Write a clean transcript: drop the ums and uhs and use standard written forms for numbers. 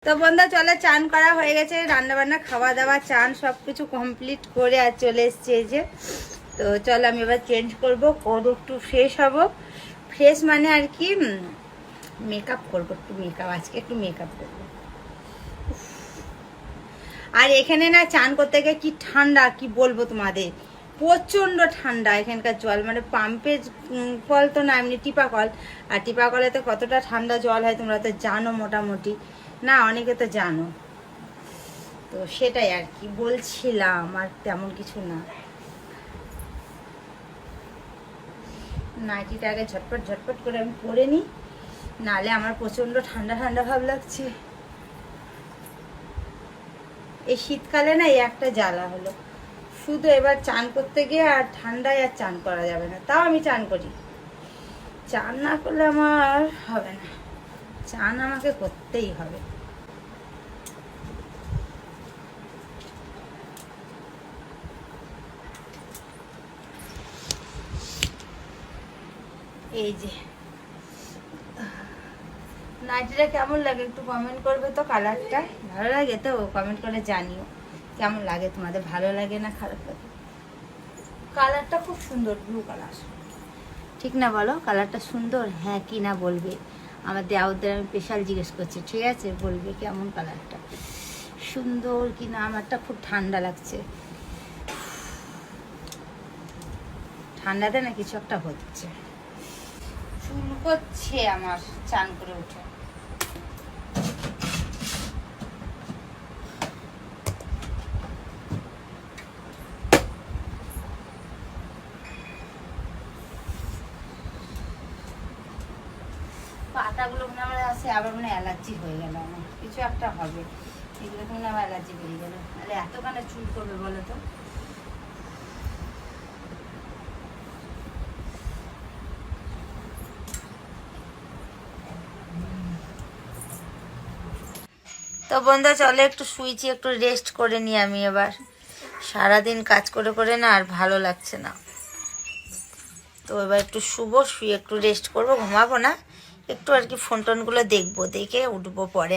তো বন্ধু চলে চান করা হয়ে গেছে, রান্না বান্না খাওয়া দাওয়া চান সব কিছু কমপ্লিট করে আর চলে এসছে এই যে। তো চলো আমি এবার চেঞ্জ করবো, একটু ফ্রেশ হব। ফ্রেশ মানে আর কি মেকআপ করবো, একটু মেকআপ, আজকে একটু মেকআপ করবো। আর এখানে না চান করতে গিয়ে কি ঠান্ডা, কি বলবো তোমাদের, প্রচণ্ড ঠান্ডা এখানকার জল। মানে পাম্পের কল তো না, এমনি টিপা কল। আর টিপা কলেতে কতটা ঠান্ডা জল হয় তোমরা তো জানো মোটামুটি, না অনেকে তো জানো। তো সেটাই আর কি বলছিলাম, আর তেমন কিছু না। নাইটিটা আগে ঝটপট ঝটপট করে আমি পরে নিই, নাহলে আমার প্রচণ্ড ঠান্ডা ঠান্ডা ভাব লাগছে। এই শীতকালে না এই একটা জ্বালা হলো, শুধু এবার চান করতে গিয়ে আর ঠান্ডায় আর চান করা যাবে না। তাও আমি চান করি, চান না করলে আমার হবে না, চান আমাকে করতেই হবে। এই যে নাইটিটা কেমন লাগে একটু কমেন্ট করবে তো। কালারটা ভালো লাগে তো কমেন্ট করে জানিও কেমন লাগে তোমাদের, ভালো লাগে না খারাপ লাগে। কালারটা খুব সুন্দর, ব্লু কালার, ঠিক না বলো? কালারটা সুন্দর, হ্যাঁ কি না বলবে। আমার দেওয়াদের আমি স্পেশাল জিজ্ঞেস করছি, ঠিক আছে? বলবে কেমন কালারটা সুন্দর কি না। আমারটা খুব ঠান্ডা লাগছে, ঠান্ডাতে না কিছু একটা হচ্ছে, চুল করছে আমার চান করে উঠে। পাতাগুলো মনে আমার আছে, আবার মনে অ্যালার্জি হয়ে গেল, আমার কিছু একটা হবে, এগুলো মনে আমার অ্যালার্জি বেরিয়ে গেল। তাহলে এতখানে চুল করবে বলো তো? তো বন্ধু চলে একটু শুয়েছি, একটু রেস্ট করে নিই আমি এবার। সারাদিন কাজ করে করে না আর ভালো লাগছে না, তো এবার একটু শুবো, শুয়ে একটু রেস্ট করবো, ঘুমাবো না, একটু আর কি ফোন টোনগুলো দেখবো, দেখে উঠবো পরে।